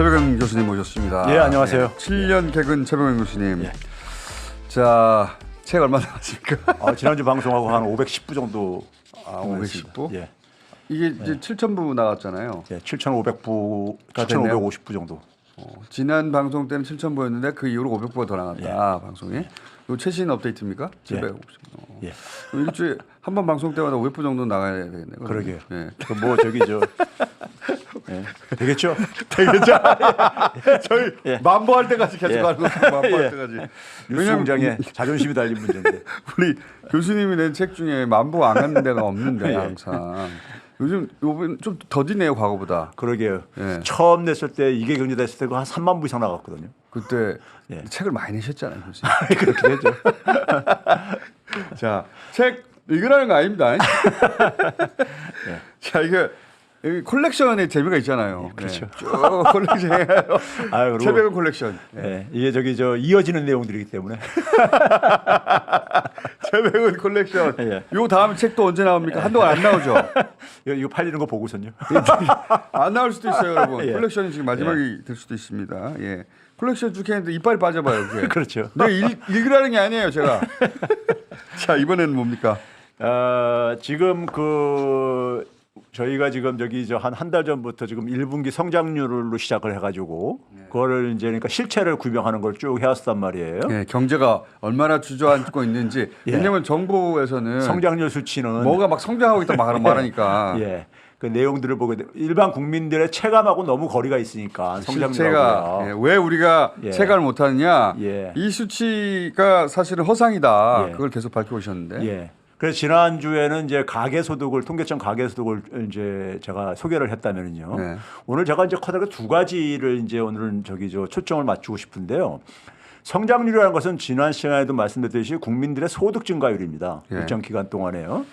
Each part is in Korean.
최백은 교수님 모셨습니다. 예, 안녕하세요. 7년 개근 최백은 교수님. 예. 자, 책 얼마나 나왔습니까? 지난주 방송하고 한 510부 정도. 510부? 예. 이게 이제 7,000부 나왔잖아요. 예, 7,500부, 7,550부 정도. 지난 방송 때는 7,000부였는데 그 이후로 500부가 더 나갔다. 방송에. 이거 최신 업데이트입니까? 750. 예. 일주일에 한 번 방송 때마다 500부 정도 나가야 되겠네요. 그러게요. 예. 뭐 저기 예. 되겠죠? 되겠죠? 저희 예. 만보할 때까지 계속 예. 가는 거죠. 만보할 예. 때까지. 뉴스 공장에 자존심이 달린 문제인데. 우리 교수님이 낸 책 중에 만보 안 가는 데가 없는데 예. 항상. 요즘 좀 더디네요 과거보다. 그러게요. 예. 처음 냈을 때 이게 경제됐을 때 한 3만 부 이상 나갔거든요. 그때 예. 책을 많이 내셨잖아요, 교수님. 그렇게 되죠. 자, 책 읽으라는 거 아닙니다. 예. 자, 이게 콜렉션의 재미가 있잖아요. 그렇죠. 쭉 콜렉션. 최백은 콜렉션. 예. 이게 이어지는 내용들이기 때문에. 최백은 콜렉션. 예. 요 다음 책도 언제 나옵니까? 한동안 안 나오죠. 이거 팔리는 거 보고선요. 안 나올 수도 있어요, 여러분. 예. 콜렉션이 지금 마지막이 될 수도 있습니다. 예. 콜렉션 쭉 했는데 이빨이 빠져봐요. 그게. 그렇죠. 네, 읽으라는 게 아니에요, 제가. 자, 이번에는 뭡니까? 지금 저희가 지금 한 달 전부터 지금 1분기 성장률로 시작을 해가지고 그거를 이제 그러니까 실체를 구명하는 걸 쭉 해왔단 말이에요. 예, 경제가 얼마나 주저앉고 있는지. 예. 왜냐하면 정부에서는 성장률 수치는 뭐가 막 성장하고 있다 말하니까. 예. 그 내용들을 보게 되면 일반 국민들의 체감하고 너무 거리가 있으니까 실체가 성장률하고요. 예, 왜 우리가 예. 체감을 못하느냐. 예. 이 수치가 사실은 허상이다. 예. 그걸 계속 밝혀오셨는데. 예. 그래서 지난주에는 이제 통계청 가계소득을 이제 제가 소개를 했다면은요. 네. 오늘 제가 이제 커다랗게 두 가지를 이제 오늘은 초점을 맞추고 싶은데요. 성장률이라는 것은 지난 시간에도 말씀드렸듯이 국민들의 소득 증가율입니다. 예. 일정 기간 동안에요.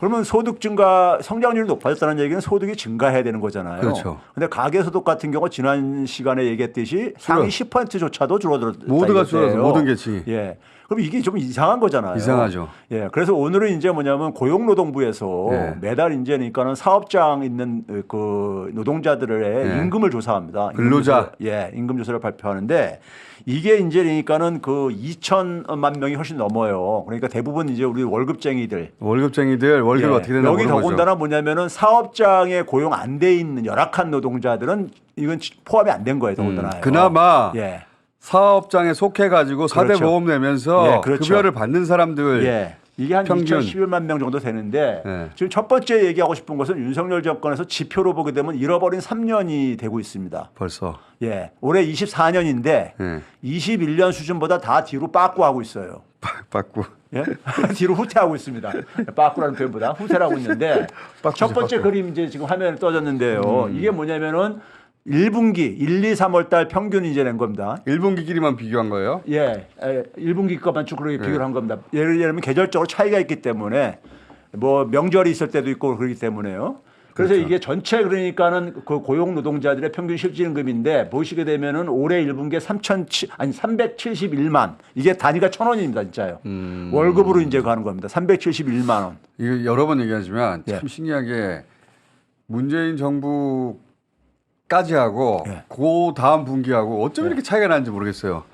그러면 성장률이 높아졌다는 얘기는 소득이 증가해야 되는 거잖아요. 그렇죠. 근데 가계소득 같은 경우 지난 시간에 얘기했듯이 상위 10%조차도 줄어들었다. 모두가 줄어서 모든 계층이. 예. 그럼 이게 좀 이상한 거잖아요. 이상하죠. 예. 그래서 오늘은 이제 뭐냐면 고용노동부에서 예. 매달 이제 그러니까는 사업장 있는 그 노동자들의 예. 임금을 조사합니다. 근로자. 임금 조사를 발표하는데 이게 이제 그러니까는 2천만 명이 훨씬 넘어요. 그러니까 대부분 이제 우리 월급쟁이들 월급이 어떻게 되나 여기 보는 더군다나 거죠. 뭐냐면은 사업장에 고용 안 돼 있는 열악한 노동자들은 이건 포함이 안 된 거예요. 더군다나. 그나마 예. 사업장에 사업장에 속해가지고 4대 그렇죠. 보험 내면서 예, 그렇죠. 급여를 받는 사람들. 예. 이게 한 평균. 2,011만 명 정도 되는데 예. 지금 첫 번째 얘기하고 싶은 것은 윤석열 정권에서 지표로 보게 되면 잃어버린 3년이 되고 있습니다. 벌써. 예. 올해 24년인데 예. 21년 수준보다 다 뒤로 빠꾸 하고 있어요. 받고. 예? 뒤로 후퇴하고 있습니다. 빠꾸라는 표현보다 후퇴를 하고 있는데 빠꾸죠, 첫 번째 빠꾸. 그림 이제 지금 화면에 떠졌는데요. 이게 뭐냐면은 1분기 1, 2, 3월 달 평균 이제 낸 겁니다. 1분기끼리만 비교한 거예요? 예, 1분기 것만 쭉 그렇게 비교를 한 겁니다. 예를 들면 계절적으로 차이가 있기 때문에 뭐 명절이 있을 때도 있고 그렇기 때문에요. 그래서 그렇죠. 이게 전체 그러니까는 그 고용 노동자들의 평균 실질임금인데 보시게 되면은 올해 1분기에 371만 이게 단위가 1,000원입니다, 진짜요. 월급으로 이제 가는 겁니다. 371만 원. 이거 여러 번 얘기하지만 참 예. 신기하게 문재인 정부까지 하고 예. 그 다음 분기하고 어쩜 이렇게 차이가 나는지 모르겠어요.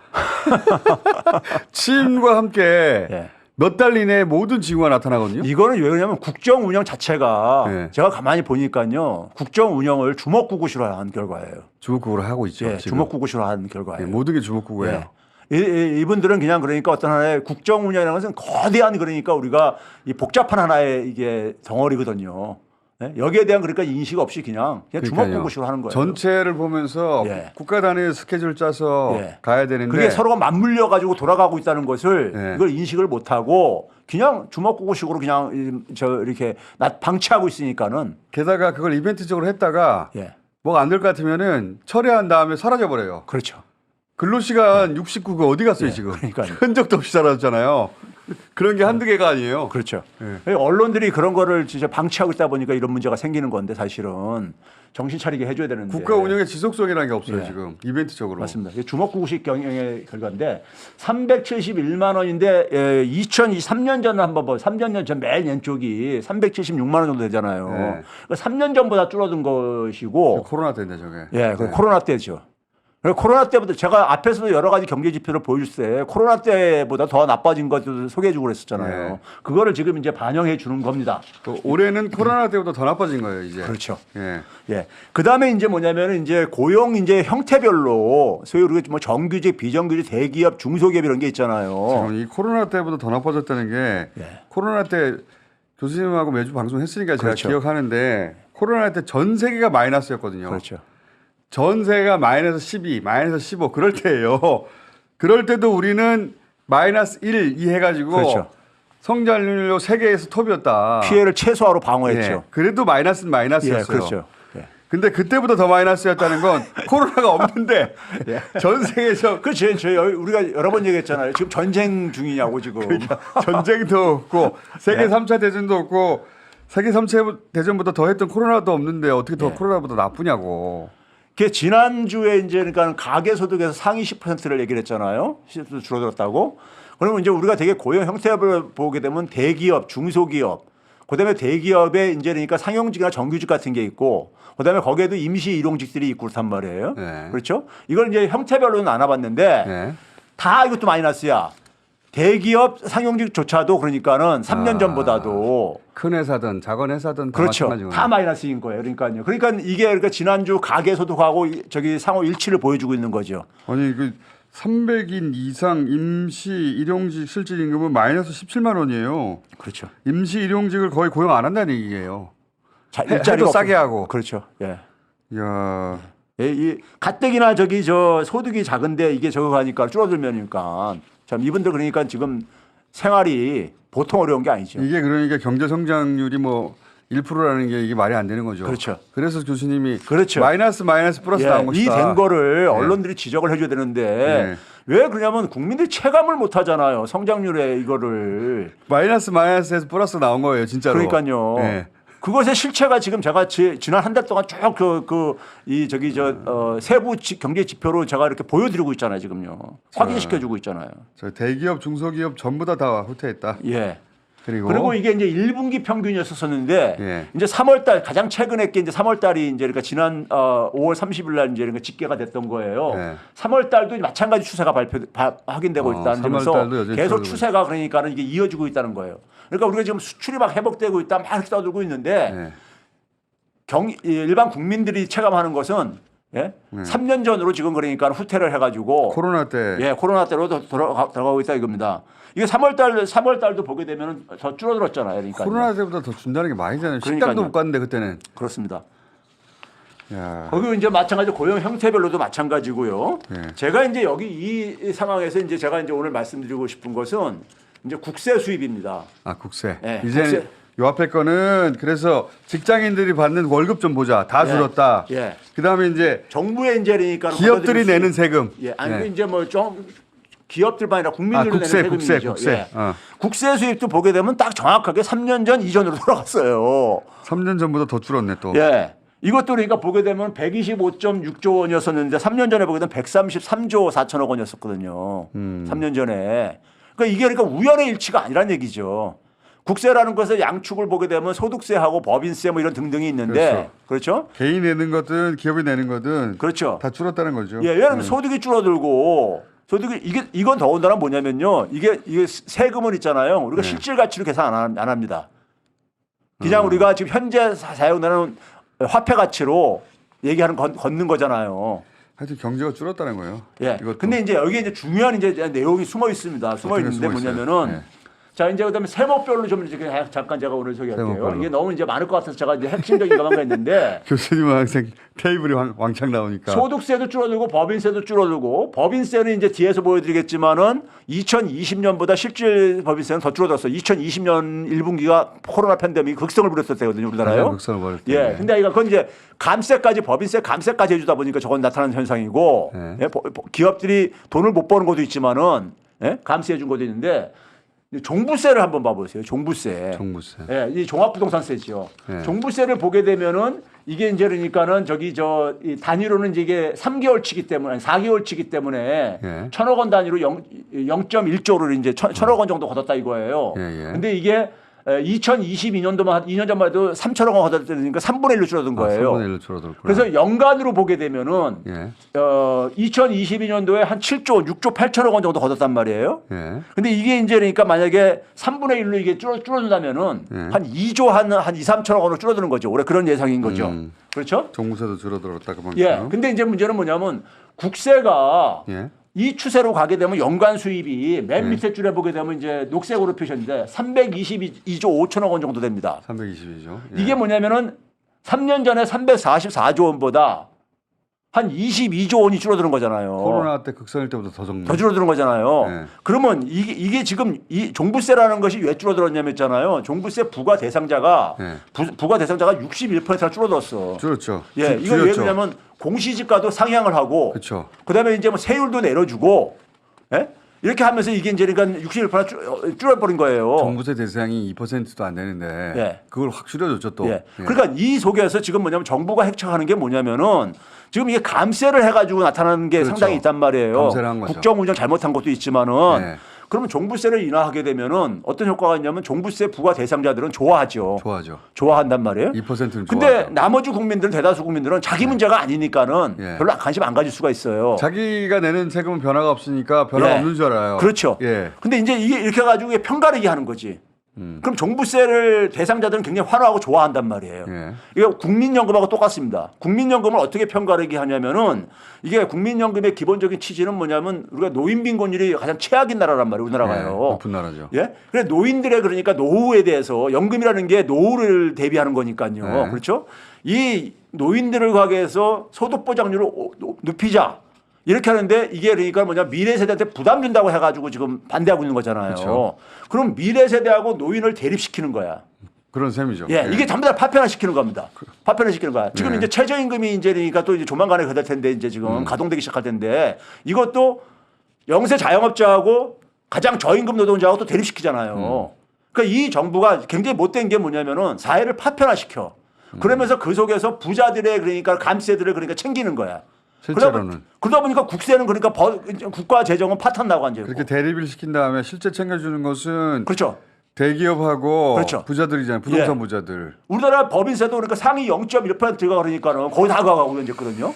취임과 함께 예. 몇 달 이내에 모든 징후가 나타나거든요. 이거는 왜 그러냐면 국정 운영 자체가 예. 제가 가만히 보니까요. 국정 운영을 주먹구구식으로 한 결과예요. 주먹구구를 하고 있죠. 예, 지금. 주먹구구식으로 한 결과예요. 예, 모든 게 주먹구구예요. 이분들은 그냥 그러니까 어떤 하나의 국정 운영이라는 것은 거대한 그러니까 우리가 이 복잡한 하나의 이게 덩어리거든요. 예? 여기에 대한 그러니까 인식 없이 그냥 그러니까요. 주먹구구식으로 하는 거예요. 전체를 보면서 예. 국가 단위 스케줄 짜서 예. 가야 되는데 그게 서로가 맞물려 가지고 돌아가고 있다는 것을 예. 이걸 인식을 못 하고 그냥 주먹구구식으로 그냥 이렇게 방치하고 있으니까는 게다가 그걸 이벤트적으로 했다가 예. 뭐가 안 될 것 같으면은 철회한 다음에 사라져 버려요. 그렇죠. 근로시간 69가 어디 갔어요 지금? 그러니까요. 흔적도 없이 사라졌잖아요. 그런 게 한두 개가 아니에요. 그렇죠. 예. 언론들이 그런 거를 진짜 방치하고 있다 보니까 이런 문제가 생기는 건데 사실은 정신 차리게 해줘야 되는데. 국가 운영의 지속성이라는 게 없어요 예. 지금 이벤트적으로. 맞습니다. 이게 주먹구구식 경영의 결과인데 371만 원인데 2023년 전을 한번 봐. 3년 전 매일 연쪽이 376만 원 정도 되잖아요. 네. 그러니까 3년 전보다 줄어든 것이고. 코로나 때인데 저게. 예, 그 코로나 때죠. 코로나 때부터 제가 앞에서도 여러 가지 경제 지표를 보여줄 때 코로나 때보다 더 나빠진 것도 소개해주고 그랬었잖아요. 네. 그거를 지금 이제 반영해 주는 겁니다. 또 올해는 코로나 때보다 더 나빠진 거예요, 이제. 그렇죠. 예. 예. 그 다음에 이제 뭐냐면 이제 고용 이제 형태별로 소위 우리가 뭐 정규직, 비정규직, 대기업, 중소기업 이런 게 있잖아요. 지금 이 코로나 때보다 더 나빠졌다는 게 예. 코로나 때 교수님하고 매주 방송했으니까 제가 그렇죠. 기억하는데 코로나 때 전 세계가 마이너스였거든요. 그렇죠. 전 세계가 마이너스 12, 마이너스 15 그럴 때예요. 그럴 때도 우리는 마이너스 1, 2 해가지고 그렇죠. 성장률로 세계에서 톱이었다. 피해를 최소화로 방어했죠. 예. 그래도 마이너스는 마이너스였어요. 예, 그렇죠. 예. 근데 그때보다 더 마이너스였다는 건 코로나가 없는데 전 세계에서 그렇죠. 저희 우리가 여러 번 얘기했잖아요. 지금 전쟁 중이냐고 지금. 그러니까 전쟁도 없고 세계 네. 3차 대전도 없고 세계 3차 대전보다 더 했던 코로나도 없는데 어떻게 더 네. 코로나보다 나쁘냐고. 그 지난주에 이제 그러니까 가계소득에서 상위 10%를 얘기를 했잖아요. 10% 줄어들었다고. 그러면 이제 우리가 되게 고용 형태를 보게 되면 대기업, 중소기업, 그다음에 대기업에 이제 그러니까 상용직이나 정규직 같은 게 있고, 그다음에 거기에도 임시 일용직들이 있고 그렇단 말이에요. 네. 그렇죠? 이걸 이제 형태별로 나눠봤는데 네. 다 이것도 마이너스야. 대기업 상용직조차도 그러니까는 3년 전보다도 큰 회사든 작은 회사든 다 그렇죠. 마찬가지구나. 다 마이너스인 거예요. 그러니까요. 그러니까 이게 그러니까 지난주 가계소득하고 저기 상호 일치를 보여주고 있는 거죠. 아니 그 300인 이상 임시 일용직 실질 임금은 마이너스 17만 원이에요. 그렇죠. 임시 일용직을 거의 고용 안 한다는 얘기예요. 자, 해도 싸게 하고. 그렇죠. 예. 이야. 예, 이 가뜩이나 저기 저 소득이 작은데 이게 저거 가니까 줄어들면니까 참 이분들 그러니까 지금 생활이 보통 어려운 게 아니죠. 이게 그러니까 경제 성장률이 뭐 1%라는 게 이게 말이 안 되는 거죠. 그렇죠. 그래서 교수님이 그렇죠. 마이너스 플러스 나온 것이다. 이된 거를 언론들이 지적을 해줘야 되는데 왜 그러냐면 국민들이 체감을 못 하잖아요. 성장률에 이거를. 마이너스에서 플러스 나온 거예요, 진짜로. 그러니까요. 네. 그것의 실체가 지금 제가 지난 한 달 동안 쭉 세부 경제 지표로 제가 이렇게 보여드리고 있잖아요, 지금요. 확인시켜주고 있잖아요. 저 대기업, 중소기업 전부 다 후퇴했다. 예. 그리고 이게 이제 1분기 평균이었었는데 예. 이제 3월달 가장 최근에 게 이제 3월달이 이제 그러니까 지난 5월 30일 날 이제 그러니까 집계가 됐던 거예요. 예. 3월달도 마찬가지 추세가 확인되고 있다는 점에서 3월달도 여전히 계속 줄어들고 추세가 그러니까는 이게 이어지고 있다는 거예요. 그러니까 우리가 지금 수출이 막 회복되고 있다 막 이렇게 떠들고 있는데 예. 일반 국민들이 체감하는 것은 3년 전으로 지금 그러니까 후퇴를 해가지고 코로나 때 코로나 때로 들어가고 있다 이겁니다. 이게 3월달도 보게 되면 더 줄어들었잖아요. 그러니까 코로나 때보다 더 준다는 게 말이잖아요. 식당도 그러니까요. 못 갔는데 그때는. 그렇습니다. 야. 거기 이제 마찬가지 고용 형태별로도 마찬가지고요. 제가 이제 여기 이 상황에서 이제 제가 이제 오늘 말씀드리고 싶은 것은 이제 국세 수입입니다. 아 국세. 네, 이제는 국세. 요 앞에 거는 그래서 직장인들이 받는 월급 좀 보자. 다 줄었다. 예. 그다음에 이제 정부의 이제 그러니까 기업들이 내는 세금. 예, 아니 네. 이제 뭐 좀 기업들만 아니라 국민들도 국세, 내는 세금이죠. 국세. 예. 어. 국세 수입도 보게 되면 딱 정확하게 3년 전 이전으로 돌아갔어요. 3년 전보다 더 줄었네 또. 예. 이것도 그러니까 보게 되면 125.6조 원이었었는데 3년 전에 보게 되면 133조 4천억 원이었었거든요. 3년 전에. 그러니까 이게 그러니까 우연의 일치가 아니란 얘기죠. 국세라는 것을 양축을 보게 되면 소득세하고 법인세 뭐 이런 등등이 있는데 그렇죠? 개인이 내는 거든 기업이 내는 거든 그렇죠. 다 줄었다는 거죠. 예, 왜냐하면 소득이 줄어들고 이건 더군다나 뭐냐면요. 이게 세금은 있잖아요. 우리가 실질 가치로 계산 안 합니다. 그냥 우리가 지금 현재 사용되는 화폐 가치로 얘기하는 걷는 거잖아요. 하여튼 경제가 줄었다는 거예요. 예. 이것도. 근데 이제 여기에 이제 중요한 이제 내용이 숨어 있습니다. 숨어 어떻게 있는데 숨어 있어요? 뭐냐면은 네. 자 이제 그다음에 세목별로 좀 이렇게 잠깐 제가 오늘 소개할게요. 세목별로. 이게 너무 이제 많을 것 같아서 제가 이제 핵심적인 것만 했는데 교수님은 항상 테이블이 왕창 나오니까. 소득세도 줄어들고 법인세도 줄어들고 법인세는 이제 뒤에서 보여드리겠지만은 2020년보다 실질 법인세는 더 줄어들었어요. 2020년 1분기가 코로나 팬데믹이 극성을 부렸을 때거든요, 우리나라요. 극성을 벌일 때. 예. 근데 그건 이제 감세까지 법인세 감세까지 해주다 보니까 저건 나타나는 현상이고 네. 예? 기업들이 돈을 못 버는 것도 있지만은 예? 감세해 준 것도 있는데 종부세를 한번 봐보세요. 종부세. 종부세. 예, 이 종합부동산세죠. 네. 종부세를 보게 되면은 이게 이제 그러니까는 이 단위로는 이제 이게 3개월치기 때문에 4개월치기 때문에 예. 1,000억 원 단위로 0.1조를 이제 1,000억 원 정도 걷었다 이거예요. 예, 예. 근데 이게 2022년도만 2년 전만 해도 3천억 원 거뒀으니까 3분의 1로 줄어든 거예요. 3분의 1로 줄어들었구나. 그래서 연간으로 보게 되면은 예. 2022년도에 한 7조, 6조 8천억 원 정도 거뒀단 말이에요. 예. 근데 이게 이제 그러니까 만약에 3분의 1로 이게 줄어든다면은 예. 한 2조 한 2, 3천억 원으로 줄어드는 거죠. 올해 그런 예상인 거죠. 그렇죠? 종부세도 줄어들었다 그만큼. 예. 근데 이제 문제는 뭐냐면 국세가 예. 이 추세로 가게 되면 연간 수입이 맨 밑에 줄에 보게 되면 이제 녹색으로 표시했는데 322조 5천억 원 정도 됩니다. 322조. 예. 이게 뭐냐면은 3년 전에 344조 원보다 한 22조 원이 줄어드는 거잖아요. 코로나 때 극성일 때보다 더 적네. 더 줄어드는 거잖아요. 네. 그러면 이게 지금 이 종부세라는 것이 왜 줄어들었냐면 했잖아요. 종부세 부과 대상자가 네. 부과 대상자가 61%나 줄어들었어. 줄었죠. 예, 이거 왜 그러냐면 공시지가도 상향을 하고, 그렇죠. 그다음에 이제 뭐 세율도 내려주고, 예? 이렇게 하면서 이게 이제 그러니까 61% 줄어버린 거예요. 종부세 대상이 2%도 안 되는데 예. 그걸 확 줄여줬죠 또. 예. 그러니까 이 속에서 지금 뭐냐면 정부가 핵척하는 게 뭐냐면은 지금 이게 감세를 해가지고 나타나는 게 그렇죠. 상당히 있단 말이에요. 감세를 한 거죠. 국정 운영 잘못한 것도 있지만은 예. 그러면 종부세를 인하하게 되면은 어떤 효과가 있냐면 종부세 부과 대상자들은 좋아하죠. 좋아하죠. 좋아한단 말이에요. 2%는 근데 좋아하죠. 나머지 국민들은 대다수 국민들은 자기 문제가 아니니까는 예. 별로 관심 안 가질 수가 있어요. 자기가 내는 세금은 변화가 없으니까 변화가 예. 없는 줄 알아요. 그렇죠. 예. 근데 이제 이게 이렇게 해가지고 이게 편가르기 하는 거지. 그럼 종부세를 대상자들은 굉장히 환호하고 좋아한단 말이에요. 예. 이게 국민연금하고 똑같습니다. 국민연금을 어떻게 편가르기 하냐면은 이게 국민연금의 기본적인 취지는 뭐냐면 우리가 노인 빈곤율이 가장 최악인 나라란 말이에요. 우리나라가요. 예. 높은 나라죠. 예? 그래 노인들의 그러니까 노후에 대해서 연금이라는 게 노후를 대비하는 거니까요. 네. 그렇죠? 이 노인들을 가게해서 소득 보장률을 높이자. 이렇게 하는데 이게 그러니까 뭐냐 미래 세대한테 부담 준다고 해가지고 지금 반대하고 있는 거잖아요. 그렇죠. 그럼 미래 세대하고 노인을 대립시키는 거야. 그런 셈이죠. 예, 이게 전부 다 파편화시키는 겁니다. 파편화시키는 거야. 지금 네. 이제 최저임금이 이제 그러니까 또 이제 조만간에 그럴 텐데 이제 지금 가동되기 시작할 텐데 이것도 영세 자영업자하고 가장 저임금 노동자하고 또 대립시키잖아요. 그러니까 이 정부가 굉장히 못된 게 뭐냐면은 사회를 파편화시켜. 그러면서 그 속에서 부자들의 그러니까 감세들을 그러니까 챙기는 거야. 실제로는 그러다 보니까 국세는 그러니까 국가 재정은 파탄 나고 앉아 있고. 그렇게 대립을 시킨 다음에 실제 챙겨주는 것은 그렇죠. 대기업하고 그렇죠. 부자들이잖아요. 부동산 예. 부자들. 우리나라 법인세도 그러니까 상위 0.1% 들어가 그러니까는 거의 다 가고 있거든요.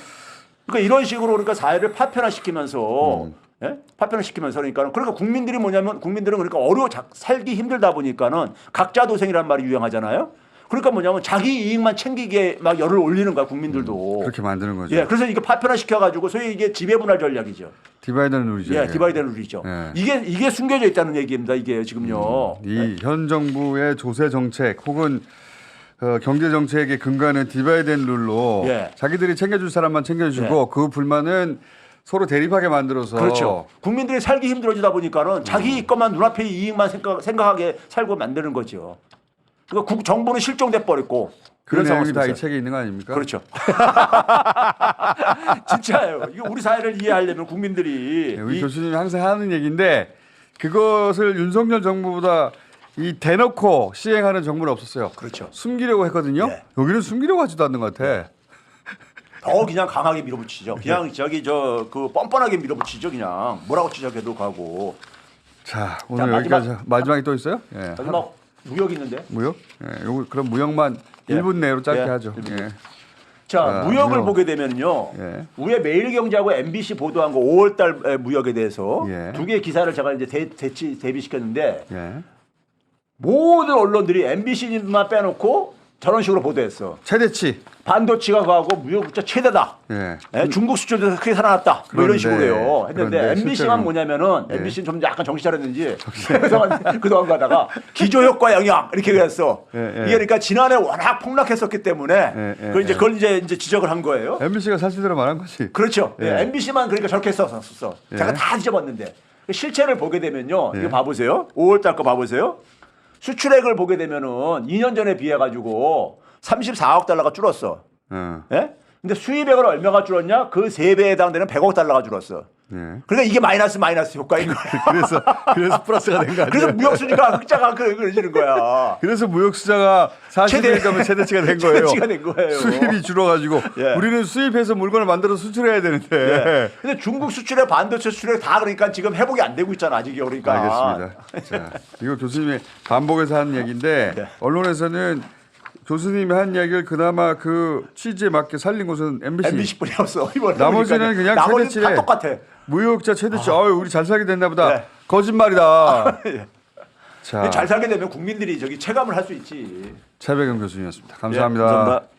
그러니까 이런 식으로 그러니까 사회를 파편화시키면서 예? 파편화시키면서 그러니까 국민들이 뭐냐면 국민들은 그러니까 살기 힘들다 보니까는 각자 도생이라는 말이 유행하잖아요. 그러니까 뭐냐면 자기 이익만 챙기게 막 열을 올리는 거야 국민들도. 그렇게 만드는 거죠. 예, 그래서 이게 파편화시켜가지고 소위 이게 지배분할 전략이죠. 디바이더는 룰이죠. 예, 이게. 디바이드는 룰이죠. 예. 이게 숨겨져 있다는 얘기입니다. 이게 지금요. 이 현 정부의 조세 정책 혹은 경제 정책의 근간은 디바이드 앤 룰로 예. 자기들이 챙겨줄 사람만 챙겨주고 그 불만은 서로 대립하게 만들어서 그렇죠. 국민들이 살기 힘들어지다 보니까는 자기 것만 눈앞에 이익만 생각하게 살고 만드는 거죠. 그러니까 정부는 실종돼 버렸고 그 그런 내용이 다 상황이 이 책에 있는 거 아닙니까? 그렇죠. 진짜예요. 이거 우리 사회를 이해하려면 국민들이 네, 우리 교수님이 항상 하는 얘기인데 그것을 윤석열 정부보다 이 대놓고 시행하는 정부는 없었어요. 그렇죠. 숨기려고 했거든요. 네. 여기는 숨기려고 하지도 않는 것 같아. 더 그냥 강하게 밀어붙이죠. 그냥 저기 그 뻔뻔하게 밀어붙이죠. 그냥 뭐라고 지적해도 가고. 자 오늘 자, 여기까지 마지막에 또 있어요? 예. 마지막 무역 있는데. 무역? 예. 요거 그럼 무역만 예. 1분 내로 짧게 예, 하죠. 1분. 예. 자, 무역을 무역. 보게 되면요. 예. 위에 매일경제하고 MBC 보도한 거 5월달 무역에 대해서 예. 두 개의 기사를 제가 이제 대비시켰는데 예. 모든 언론들이 MBC만 빼놓고 저런 식으로 보도했어. 최대치. 반도체가 가고 무역 국자 최대다. 예. 예, 중국 수출도 크게 살아났다. 뭐 이런 그런데, 식으로요. 했는데 그런데 MBC만 실제로. 뭐냐면은 예. MBC는 좀 약간 정신 차렸는지 그동안 가다가 기저효과 영향 이렇게 그랬어. 예, 예. 이게 그러니까 지난해 워낙 폭락했었기 때문에 예, 예, 그걸 이제 지적을 한 거예요. MBC가 사실대로 말한 거지. 그렇죠. 예. MBC만 그러니까 저렇게 했었어. 예. 제가 다 뒤져봤는데 실체를 보게 되면요. 예. 이거 봐보세요. 5월달 거 봐보세요. 수출액을 보게 되면은 2년 전에 비해 가지고 34억 달러가 줄었어. 예? 근데 수입액은 얼마가 줄었냐? 그 3배에 해당되는 100억 달러가 줄었어. 네. 그러니까 이게 마이너스 효과인 거예요. 그래서 플러스가 된 거 아니에요? 그래서 무역수지가 흑자가 그러지는 거야. 그래서 무역수자가 40일이니까 최대치가 된 거예요. 최대치가 된 거예요. 수입이 줄어가지고 예. 우리는 수입해서 물건을 만들어 수출해야 되는데. 예. 근데 중국 수출에 반도체 수출에 다 그러니까 지금 회복이 안 되고 있잖아 아직 그러니까. 알겠습니다. 자, 이거 교수님이 반복해서 하는 얘기인데 네. 언론에서는 교수님이 한 얘기를 그나마 그 취지에 맞게 살린 곳은 MBC. MBC뿐이었어. 이번에 나머지는 그냥 나머지는 최대치래. 다 똑같아. 무역자 최대치. 우리 잘 살게 됐나 보다. 네. 거짓말이다. 예. 자, 잘 살게 되면 국민들이 저기 체감을 할 수 있지. 차백영 교수님이었습니다. 감사합니다. 예, 감사합니다.